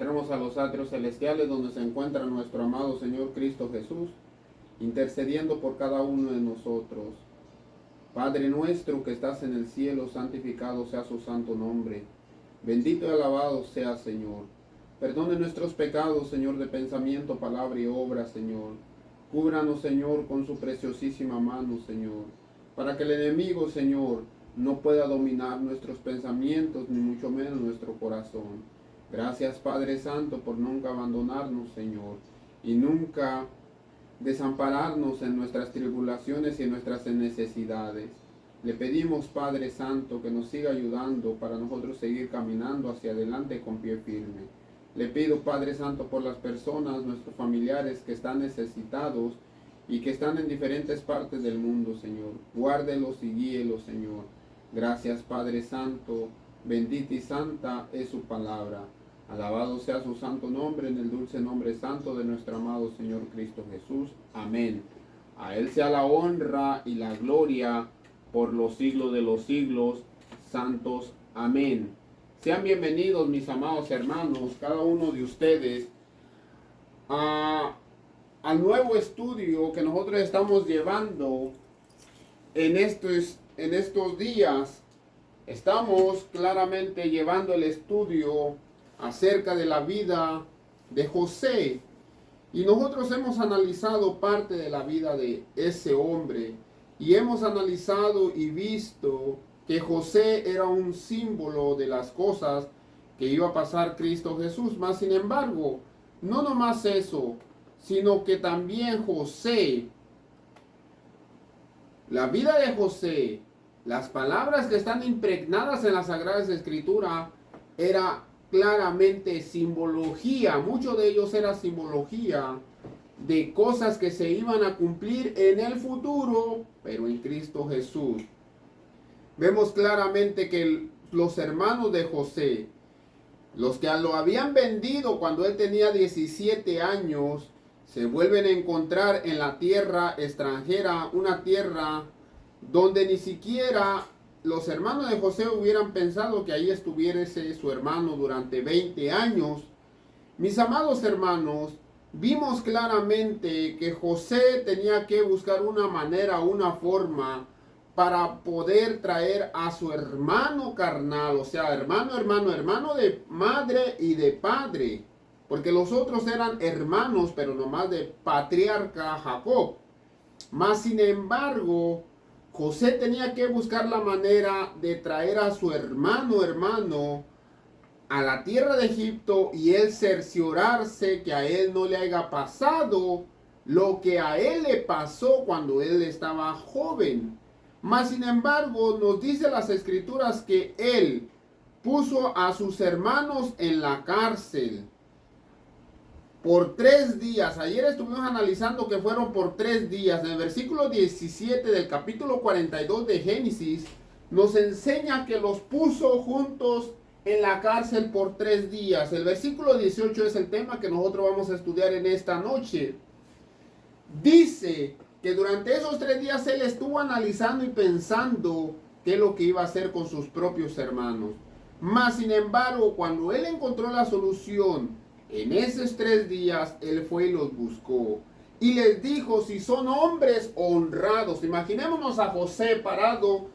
entremos a los atrios celestiales donde se encuentra nuestro amado Señor Cristo Jesús, intercediendo por cada uno de nosotros. Padre nuestro que estás en el cielo, santificado sea su santo nombre. Bendito y alabado sea, Señor. Perdone nuestros pecados, Señor, de pensamiento, palabra y obra, Señor. Cúbranos, Señor, con su preciosísima mano, Señor, para que el enemigo, Señor, no pueda dominar nuestros pensamientos, ni mucho menos nuestro corazón. Gracias, Padre Santo, por nunca abandonarnos, Señor, y nunca desampararnos en nuestras tribulaciones y en nuestras necesidades. Le pedimos, Padre Santo, que nos siga ayudando para nosotros seguir caminando hacia adelante con pie firme. Le pido, Padre Santo, por las personas, nuestros familiares que están necesitados y que están en diferentes partes del mundo, Señor. Guárdelos y guíelos, Señor. Gracias, Padre Santo. Bendita y santa es su palabra. Alabado sea su santo nombre, en el dulce nombre santo de nuestro amado Señor Cristo Jesús. Amén. A Él sea la honra y la gloria por los siglos de los siglos. Santos. Amén. Sean bienvenidos, mis amados hermanos, cada uno de ustedes, al nuevo estudio que nosotros estamos llevando en estos días. Estamos claramente llevando el estudio acerca de la vida de José, y nosotros hemos analizado parte de la vida de ese hombre, y hemos analizado y visto que José era un símbolo de las cosas que iba a pasar Cristo Jesús. Mas sin embargo, no nomás eso, sino que también José, la vida de José, las palabras que están impregnadas en las Sagradas Escrituras, era claramente simbología. Mucho de ellos era simbología de cosas que se iban a cumplir en el futuro, pero en Cristo Jesús. Vemos claramente que los hermanos de José, los que lo habían vendido cuando él tenía 17 años, se vuelven a encontrar en la tierra extranjera, una tierra donde ni siquiera los hermanos de José hubieran pensado que ahí estuviese su hermano durante 20 años. Mis amados hermanos, vimos claramente que José tenía que buscar una manera, una forma para poder traer a su hermano carnal, o sea, hermano de madre y de padre, porque los otros eran hermanos, pero nomás de patriarca Jacob. Mas sin embargo, José tenía que buscar la manera de traer a su hermano a la tierra de Egipto, y él cerciorarse que a él no le haya pasado lo que a él le pasó cuando él estaba joven. Mas sin embargo, nos dice las Escrituras que él puso a sus hermanos en la cárcel por 3 días. Ayer estuvimos analizando que fueron por 3 días. En el versículo 17 del capítulo 42 de Génesis nos enseña que los puso juntos en la cárcel por 3 días. El versículo 18 es el tema que nosotros vamos a estudiar en esta noche. Dice que durante esos 3 días él estuvo analizando y pensando qué es lo que iba a hacer con sus propios hermanos. Mas sin embargo, cuando él encontró la solución, en esos 3 días, él fue y los buscó. Y les dijo, si son hombres honrados. Imaginémonos a José parado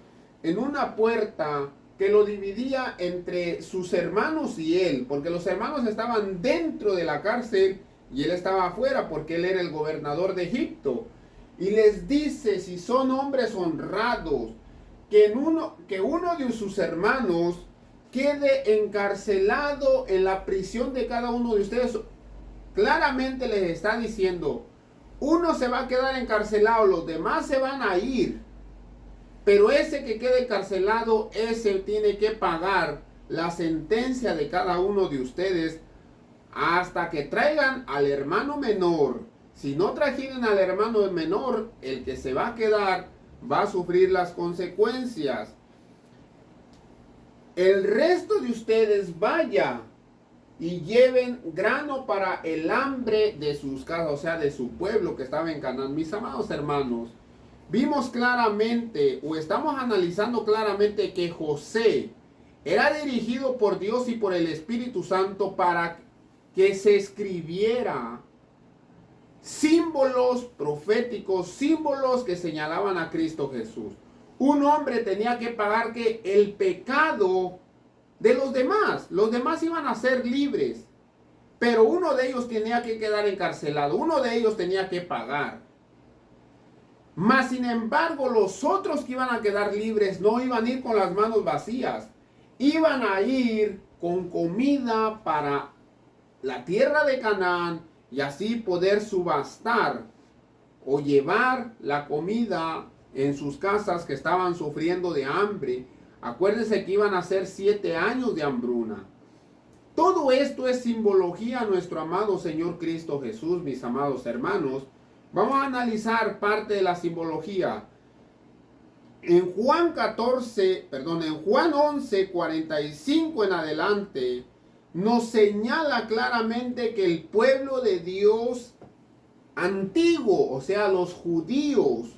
en una puerta que lo dividía entre sus hermanos y él. Porque los hermanos estaban dentro de la cárcel y él estaba afuera porque él era el gobernador de Egipto. Y les dice, si son hombres honrados, que uno de sus hermanos quede encarcelado en la prisión de cada uno de ustedes. Claramente les está diciendo, uno se va a quedar encarcelado, los demás se van a ir, pero ese que quede encarcelado, ese tiene que pagar la sentencia de cada uno de ustedes hasta que traigan al hermano menor. Si no trajeron al hermano menor, el que se va a quedar va a sufrir las consecuencias. El resto de ustedes vaya y lleven grano para el hambre de sus casas, o sea, de su pueblo que estaba en Canaán. Mis amados hermanos, vimos claramente, o estamos analizando claramente, que José era dirigido por Dios y por el Espíritu Santo para que se escribiera símbolos proféticos, símbolos que señalaban a Cristo Jesús. Un hombre tenía que pagar que el pecado de los demás iban a ser libres, pero uno de ellos tenía que quedar encarcelado, uno de ellos tenía que pagar. Mas sin embargo, los otros que iban a quedar libres no iban a ir con las manos vacías, iban a ir con comida para la tierra de Canaán y así poder subastar o llevar la comida en sus casas que estaban sufriendo de hambre. Acuérdense que iban a ser 7 años de hambruna. Todo esto es simbología a nuestro amado Señor Cristo Jesús, mis amados hermanos. Vamos a analizar parte de la simbología. En Juan 11, 45 en adelante, nos señala claramente que el pueblo de Dios antiguo, o sea, los judíos,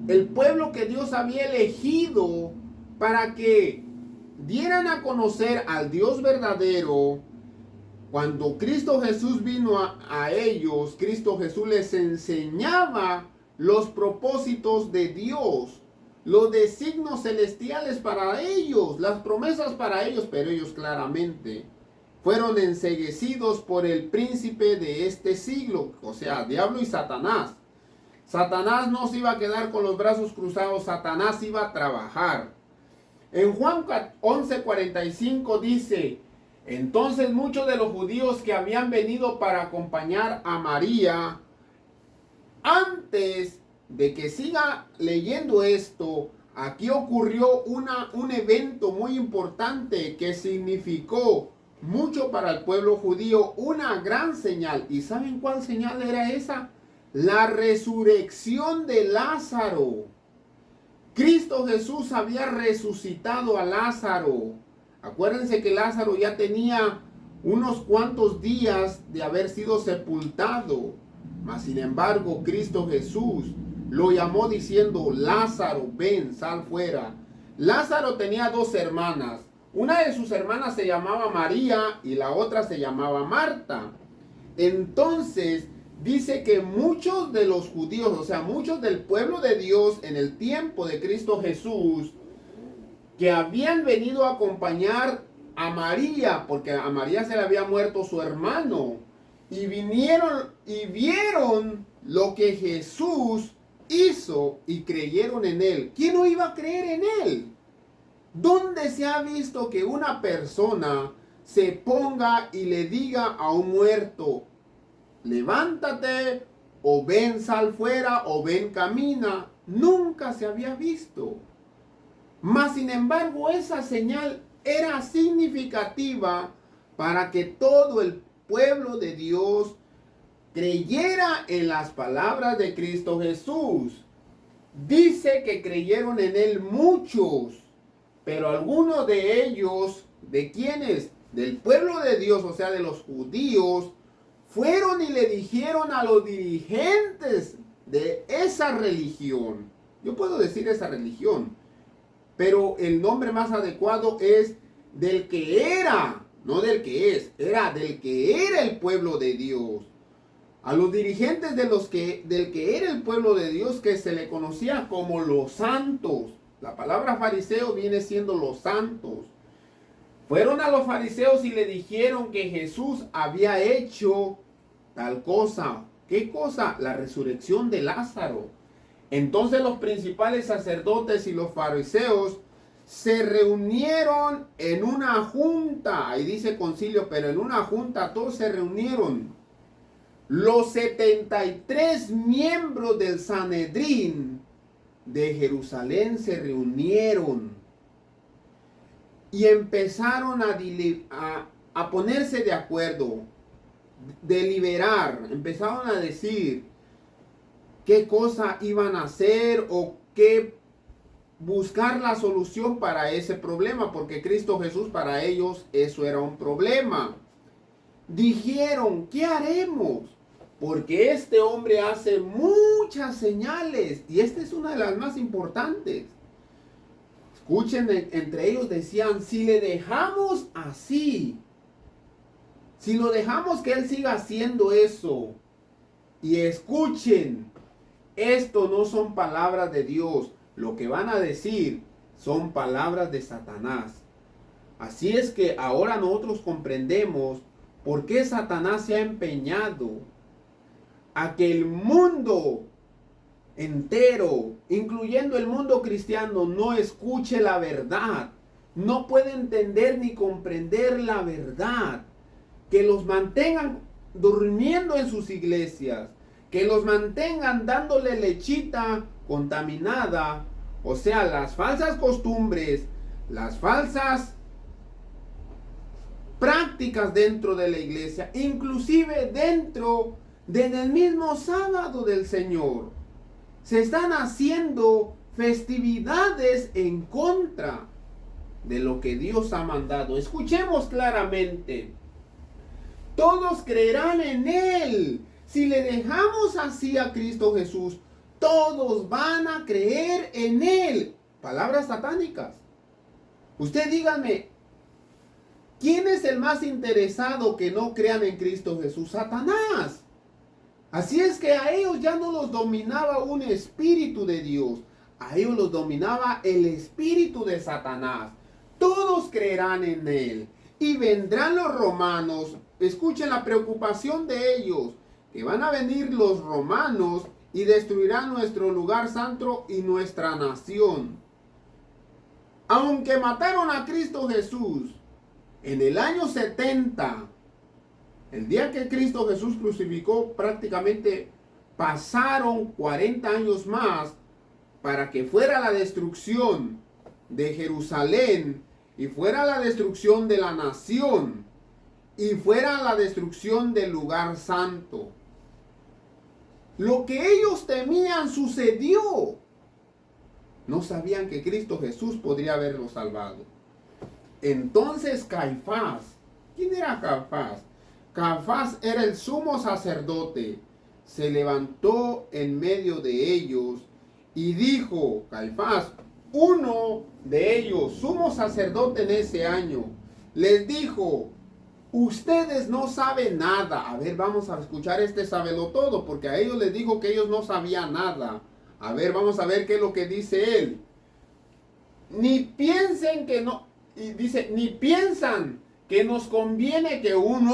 el pueblo que Dios había elegido para que dieran a conocer al Dios verdadero, cuando Cristo Jesús vino a ellos, Cristo Jesús les enseñaba los propósitos de Dios, los designios celestiales para ellos, las promesas para ellos, pero ellos claramente fueron enceguecidos por el príncipe de este siglo, o sea, diablo y Satanás. Satanás no se iba a quedar con los brazos cruzados, Satanás iba a trabajar. En Juan 11:45 dice: entonces muchos de los judíos que habían venido para acompañar a María, antes de que siga leyendo esto, aquí ocurrió un evento muy importante que significó mucho para el pueblo judío, una gran señal. ¿Y saben cuál señal era esa? La resurrección de Lázaro. Cristo Jesús había resucitado a Lázaro. Acuérdense que Lázaro ya tenía unos cuantos días de haber sido sepultado. Mas sin embargo, Cristo Jesús lo llamó diciendo: Lázaro, ven, sal fuera. Lázaro tenía 2 hermanas. Una de sus hermanas se llamaba María y la otra se llamaba Marta. Entonces dice que muchos de los judíos, o sea, muchos del pueblo de Dios en el tiempo de Cristo Jesús, que habían venido a acompañar a María, porque a María se le había muerto su hermano, y vinieron y vieron lo que Jesús hizo y creyeron en él. ¿Quién no iba a creer en él? ¿Dónde se ha visto que una persona se ponga y le diga a un muerto: levántate, o ven, sal fuera, o ven, camina? Nunca se había visto. Mas sin embargo, esa señal era significativa para que todo el pueblo de Dios creyera en las palabras de Cristo Jesús. Dice que creyeron en él muchos, pero algunos de ellos, ¿de quiénes? Del pueblo de Dios, o sea, de los judíos, fueron y le dijeron a los dirigentes de esa religión. Yo puedo decir esa religión, pero el nombre más adecuado es del que era, no del que es, era del que era el pueblo de Dios. A los dirigentes del que era el pueblo de Dios, que se le conocía como los santos. La palabra fariseo viene siendo los santos. Fueron a los fariseos y le dijeron que Jesús había hecho tal cosa. ¿Qué cosa? La resurrección de Lázaro. Entonces los principales sacerdotes y los fariseos se reunieron en una junta. Ahí dice concilio, pero en una junta todos se reunieron. Los 73 miembros del Sanedrín de Jerusalén se reunieron y empezaron a ponerse de acuerdo, deliberar, empezaron a decir qué cosa iban a hacer o qué buscar la solución para ese problema, porque Cristo Jesús para ellos eso era un problema. Dijeron: ¿qué haremos? Porque este hombre hace muchas señales y esta es una de las más importantes. Escuchen, entre ellos decían: si le dejamos así, Si lo dejamos que él siga haciendo eso, y escuchen, esto no son palabras de Dios, lo que van a decir son palabras de Satanás. Así es que ahora nosotros comprendemos por qué Satanás se ha empeñado a que el mundo entero, incluyendo el mundo cristiano, no escuche la verdad. No puede entender ni comprender la verdad. Que los mantengan durmiendo en sus iglesias. Que los mantengan dándole lechita contaminada. O sea, las falsas costumbres, las falsas prácticas dentro de la iglesia, inclusive dentro del mismo sábado del Señor. Se están haciendo festividades en contra de lo que Dios ha mandado. Escuchemos claramente. Todos creerán en Él. Si le dejamos así a Cristo Jesús, todos van a creer en Él. Palabras satánicas. Usted dígame, ¿quién es el más interesado que no crean en Cristo Jesús? Satanás. Así es que a ellos ya no los dominaba un espíritu de Dios. A ellos los dominaba el espíritu de Satanás. Todos creerán en Él. Y vendrán los romanos. Escuchen la preocupación de ellos. Que van a venir los romanos y destruirán nuestro lugar santo y nuestra nación. Aunque mataron a Cristo Jesús en el año 70, el día que Cristo Jesús crucificó, prácticamente pasaron 40 años más para que fuera la destrucción de Jerusalén y fuera la destrucción de la nación y fuera la destrucción del lugar santo. Lo que ellos temían sucedió. No sabían que Cristo Jesús podría haberlos salvado. Entonces Caifás, ¿quién era Caifás? Caifás era el sumo sacerdote. Se levantó en medio de ellos y dijo, Caifás, uno de ellos, sumo sacerdote en ese año, les dijo, ustedes no saben nada. A ver, vamos a escuchar este sabelotodo, porque a ellos les dijo que ellos no sabían nada. A ver, vamos a ver qué es lo que dice él. Ni piensen que no, y dice, ni piensan que nos conviene que un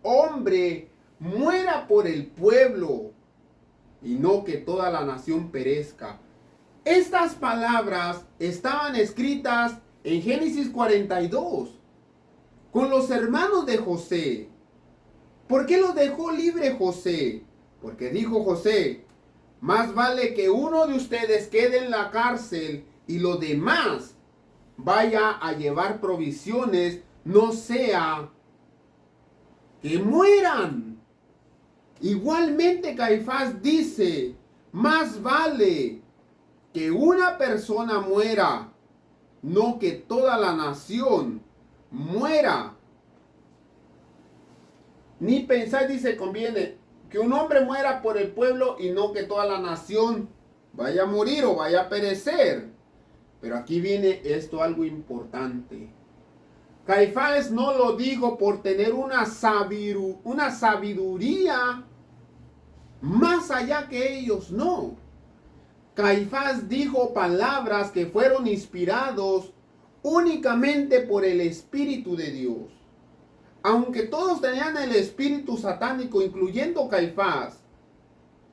hombre muera por el pueblo y no que toda la nación perezca. Estas palabras estaban escritas en Génesis 42 con los hermanos de José. ¿Por qué los dejó libre José? Porque dijo José, más vale que uno de ustedes quede en la cárcel y los demás vaya a llevar provisiones, no sea que mueran. Igualmente Caifás dice, más vale que una persona muera, no que toda la nación muera. Ni pensar, dice, conviene que un hombre muera por el pueblo y no que toda la nación vaya a morir o vaya a perecer. Pero aquí viene esto algo importante. Caifás no lo dijo por tener una sabiduría más allá que ellos, no. Caifás dijo palabras que fueron inspirados únicamente por el Espíritu de Dios. Aunque todos tenían el espíritu satánico, incluyendo Caifás,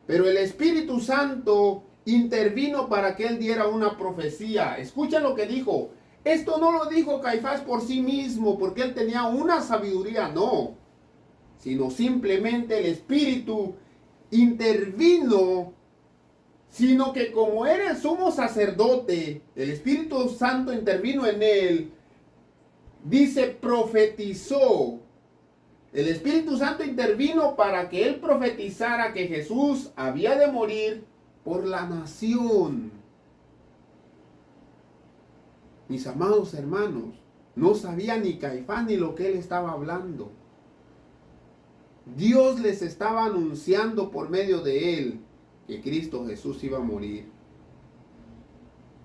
pero el Espíritu Santo intervino para que él diera una profecía. Escuchen lo que dijo. Esto no lo dijo Caifás por sí mismo, porque él tenía una sabiduría, no. Sino simplemente el Espíritu intervino, sino que como era el sumo sacerdote, el Espíritu Santo intervino en él. Dice, profetizó. El Espíritu Santo intervino para que él profetizara que Jesús había de morir por la nación. Mis amados hermanos, no sabía ni Caifás ni lo que él estaba hablando. Dios les estaba anunciando por medio de él que Cristo Jesús iba a morir.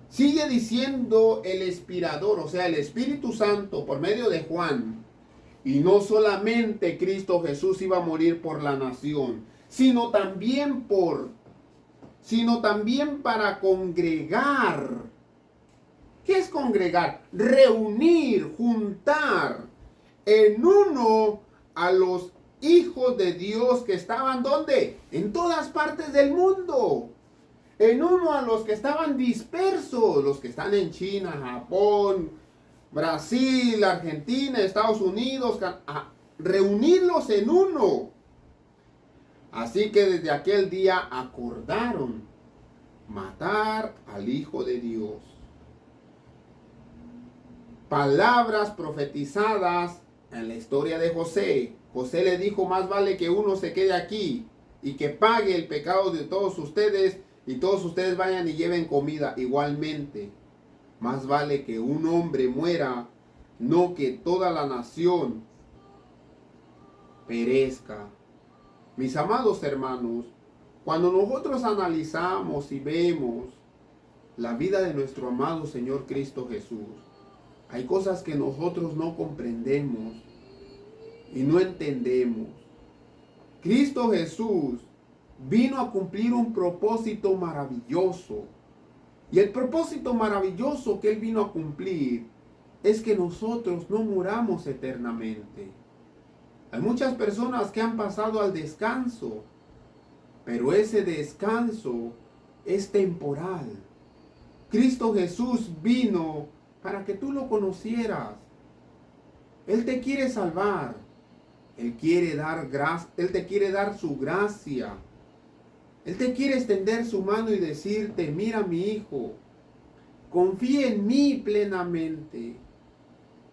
Sigue diciendo el inspirador, o sea, el Espíritu Santo por medio de Juan. Y no solamente Cristo Jesús iba a morir por la nación, sino también para congregar. ¿Qué es congregar? Reunir, juntar en uno a los hijos de Dios que estaban ¿dónde? En todas partes del mundo. En uno a los que estaban dispersos, los que están en China, Japón, Brasil, Argentina, Estados Unidos, a reunirlos en uno. Así que desde aquel día acordaron matar al Hijo de Dios. Palabras profetizadas en la historia de José. José le dijo, más vale que uno se quede aquí y que pague el pecado de todos ustedes y todos ustedes vayan y lleven comida. Igualmente, más vale que un hombre muera, no que toda la nación perezca. Mis amados hermanos, cuando nosotros analizamos y vemos la vida de nuestro amado Señor Cristo Jesús, hay cosas que nosotros no comprendemos y no entendemos. Cristo Jesús vino a cumplir un propósito maravilloso. Y el propósito maravilloso que Él vino a cumplir es que nosotros no muramos eternamente. Hay muchas personas que han pasado al descanso, pero ese descanso es temporal. Cristo Jesús vino para que tú lo conocieras. Él te quiere salvar. Él quiere dar gracia, Él te quiere dar su gracia. Él te quiere extender su mano y decirte, mira mi hijo, confía en mí plenamente,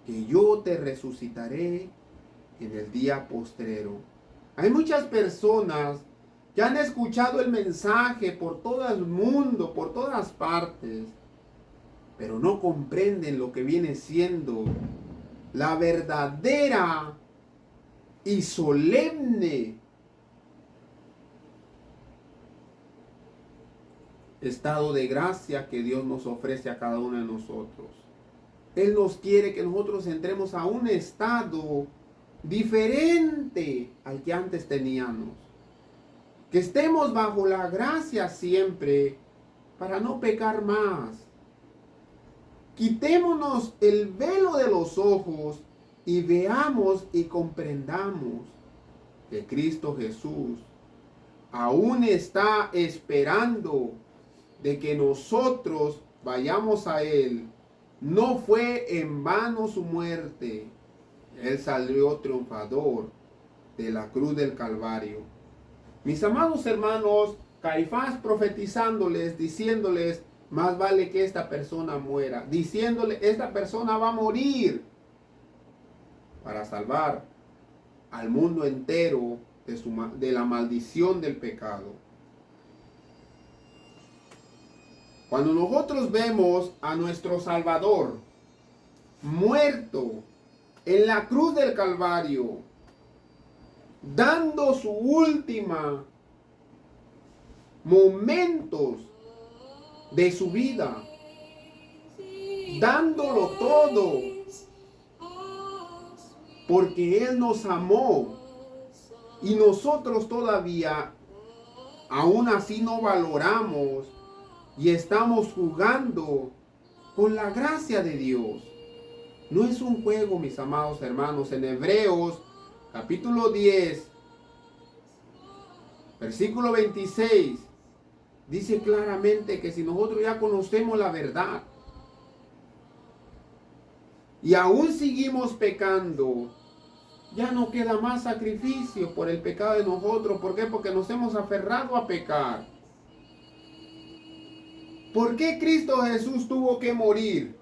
que yo te resucitaré en el día postrero. Hay muchas personas que han escuchado el mensaje por todo el mundo, por todas partes, pero no comprenden lo que viene siendo la verdadera y solemne estado de gracia que Dios nos ofrece a cada uno de nosotros. Él nos quiere que nosotros entremos a un estado diferente al que antes teníamos. Que estemos bajo la gracia siempre para no pecar más. Quitémonos el velo de los ojos y veamos y comprendamos que Cristo Jesús aún está esperando de que nosotros vayamos a Él. No fue en vano su muerte. Él salió triunfador de la cruz del Calvario. Mis amados hermanos, Caifás profetizándoles, diciéndoles, más vale que esta persona muera. Diciéndole, esta persona va a morir para salvar al mundo entero de la maldición del pecado. Cuando nosotros vemos a nuestro Salvador muerto en la cruz del Calvario, dando su última momentos de su vida, dándolo todo, porque Él nos amó y nosotros todavía aún así no valoramos y estamos jugando con la gracia de Dios. No es un juego, mis amados hermanos. En Hebreos capítulo 10, versículo 26, dice claramente que si nosotros ya conocemos la verdad y aún seguimos pecando, ya no queda más sacrificio por el pecado de nosotros. ¿Por qué? Porque nos hemos aferrado a pecar. ¿Por qué Cristo Jesús tuvo que morir?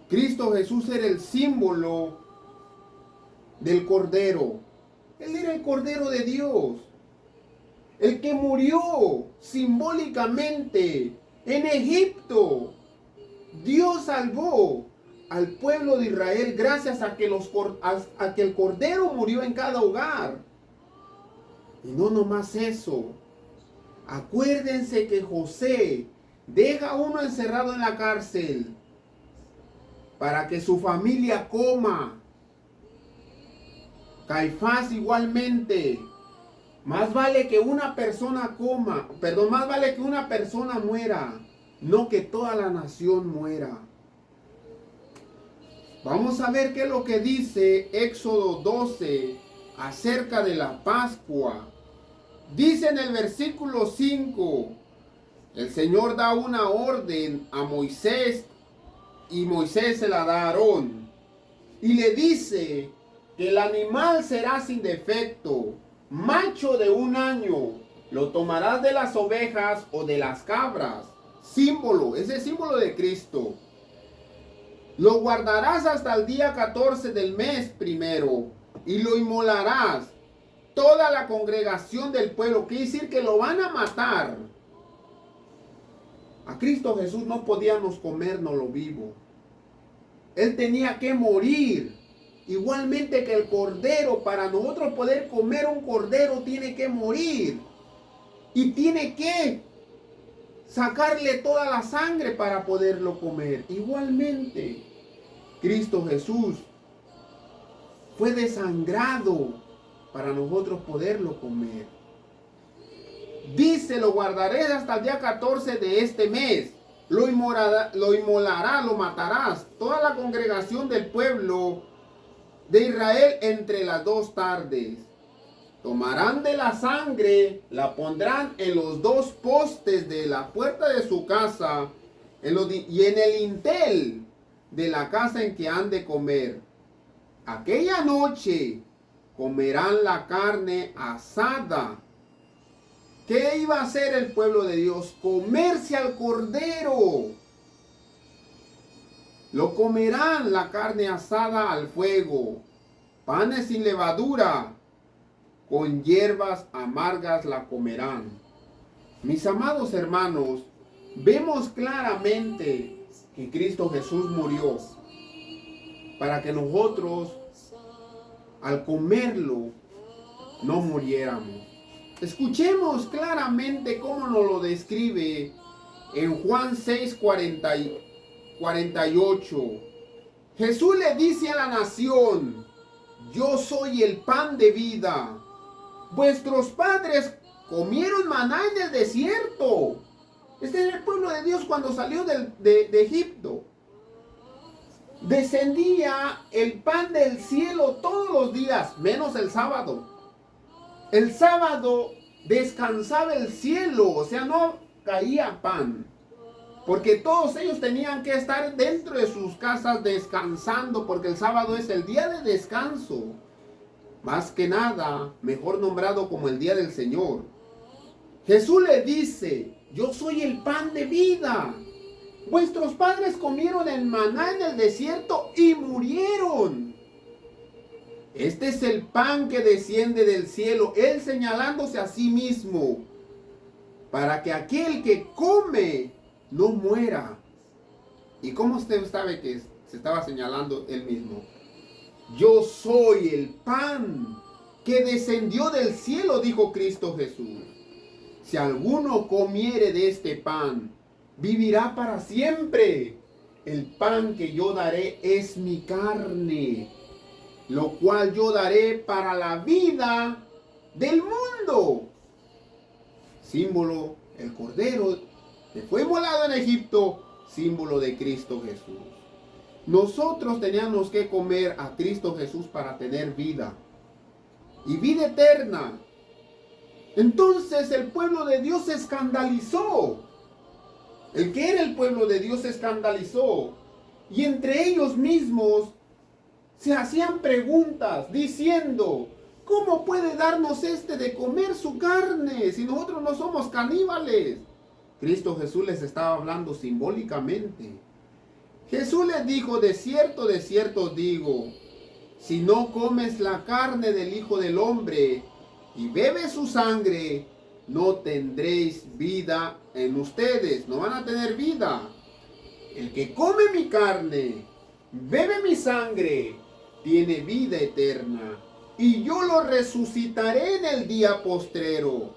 Cristo Jesús era el símbolo del Cordero. Él era el Cordero de Dios. El que murió simbólicamente en Egipto. Dios salvó al pueblo de Israel gracias a que el Cordero murió en cada hogar. Y no nomás eso. Acuérdense que José deja a uno encerrado en la cárcel para que su familia coma. Caifás igualmente. Más vale que una persona más vale que una persona muera, no que toda la nación muera. Vamos a ver qué es lo que dice Éxodo 12 acerca de la Pascua. Dice en el versículo 5, el Señor da una orden a Moisés y Moisés se la da a Aarón. Y le dice que el animal será sin defecto, macho de 1 año, lo tomarás de las ovejas o de las cabras. Símbolo, ese símbolo de Cristo. Lo guardarás hasta el día 14 del mes primero y lo inmolarás. Toda la congregación del pueblo, quiere decir que lo van a matar. A Cristo Jesús no podíamos comérnoslo vivo. Él tenía que morir. Igualmente que el cordero, para nosotros poder comer un cordero tiene que morir. Y tiene que sacarle toda la sangre para poderlo comer. Igualmente, Cristo Jesús fue desangrado para nosotros poderlo comer. Dice, lo guardaré hasta el día 14 de este mes. Lo inmolará, lo matarás. Toda la congregación del pueblo de Israel entre las 2 tardes. Tomarán de la sangre, la pondrán en los 2 postes de la puerta de su casa y en el dintel de la casa en que han de comer. Aquella noche comerán la carne asada. ¿Qué iba a hacer el pueblo de Dios? Comerse al cordero. Lo comerán, la carne asada al fuego, panes sin levadura, con hierbas amargas la comerán. Mis amados hermanos, vemos claramente que Cristo Jesús murió para que nosotros al comerlo no muriéramos. Escuchemos claramente cómo nos lo describe en Juan 6:48. Jesús le dice a la nación: yo soy el pan de vida. Vuestros padres comieron maná en el desierto. Este era el pueblo de Dios cuando salió de Egipto. Descendía el pan del cielo todos los días, menos el sábado. El sábado descansaba el cielo, o sea, no caía pan. Porque todos ellos tenían que estar dentro de sus casas descansando, porque el sábado es el día de descanso. Más que nada, mejor nombrado como el día del Señor. Jesús le dice: yo soy el pan de vida. Vuestros padres comieron el maná en el desierto y murieron. Este es el pan que desciende del cielo, Él señalándose a sí mismo, para que aquel que come no muera. ¿Y cómo usted sabe que se estaba señalando Él mismo? Yo soy el pan que descendió del cielo, dijo Cristo Jesús. Si alguno comiere de este pan, vivirá para siempre. El pan que yo daré es mi carne, lo cual yo daré para la vida del mundo. Símbolo, el cordero que fue inmolado en Egipto, símbolo de Cristo Jesús. Nosotros teníamos que comer a Cristo Jesús para tener vida y vida eterna. Entonces el pueblo de Dios se escandalizó. El que era el pueblo de Dios se escandalizó. Y entre ellos mismos se hacían preguntas diciendo: ¿cómo puede darnos este de comer su carne si nosotros no somos caníbales? Cristo Jesús les estaba hablando simbólicamente. Jesús les dijo: de cierto os digo, si no comes la carne del Hijo del Hombre y bebes su sangre, no tendréis vida en ustedes, no van a tener vida. El que come mi carne, bebe mi sangre, tiene vida eterna, y yo lo resucitaré en el día postrero,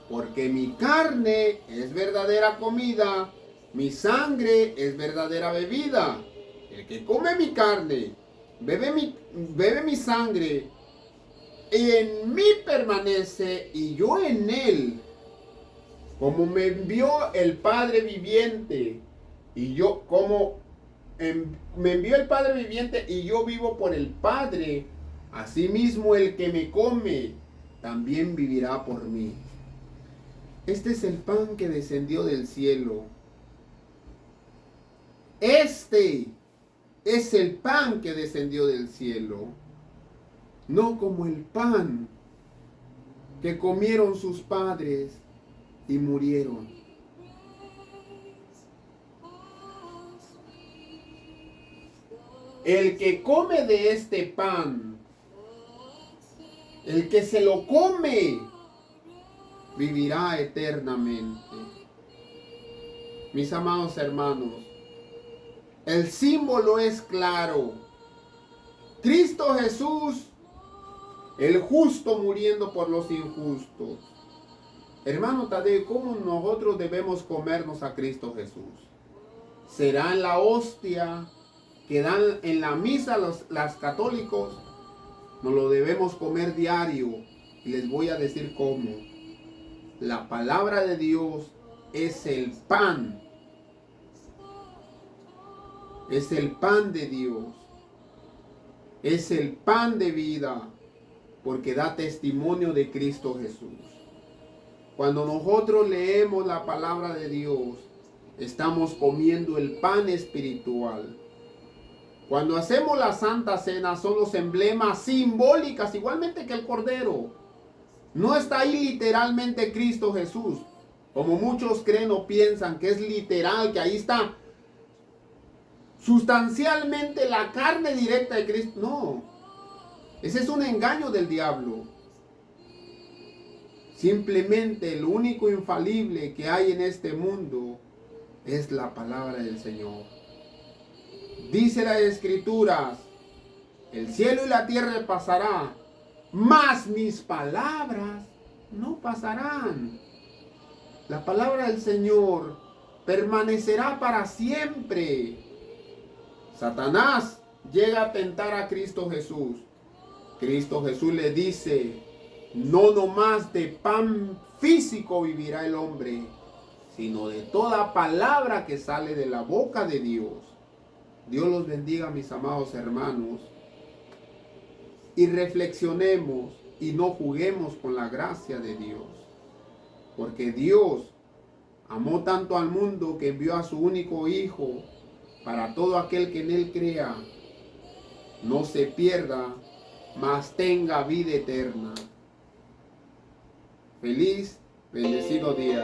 porque mi carne es verdadera comida, mi sangre es verdadera bebida. El que come mi carne, bebe mi sangre, y en mí permanece y yo en él, como me envió el Padre viviente y yo como me envió el Padre viviente y yo vivo por el Padre, asimismo el que me come también vivirá por mí. Este es el pan que descendió del cielo. Este es el pan que descendió del cielo. No como el pan que comieron sus padres y murieron. El que come de este pan, el que se lo come, vivirá eternamente. Mis amados hermanos, el símbolo es claro. Cristo Jesús, el justo muriendo por los injustos. Hermano Tadeo, ¿cómo nosotros debemos comernos a Cristo Jesús? ¿Será en la hostia que dan en la misa los católicos? Nos lo debemos comer diario. Y les voy a decir cómo. La palabra de Dios es el pan. Es el pan de Dios. Es el pan de vida. Porque da testimonio de Cristo Jesús. Cuando nosotros leemos la palabra de Dios, estamos comiendo el pan espiritual. Cuando hacemos la Santa Cena son los emblemas simbólicas, igualmente que el Cordero. No está ahí literalmente Cristo Jesús, como muchos creen o piensan que es literal, que ahí está sustancialmente la carne directa de Cristo. No, ese es un engaño del diablo. Simplemente lo único infalible que hay en este mundo es la palabra del Señor. Dice las Escrituras, el cielo y la tierra pasará, mas mis palabras no pasarán. La palabra del Señor permanecerá para siempre. Satanás llega a tentar a Cristo Jesús. Cristo Jesús le dice, no nomás de pan físico vivirá el hombre, sino de toda palabra que sale de la boca de Dios. Dios los bendiga, mis amados hermanos, y reflexionemos y no juguemos con la gracia de Dios, porque Dios amó tanto al mundo que envió a su único Hijo para todo aquel que en Él crea, no se pierda, mas tenga vida eterna. Feliz, bendecido día.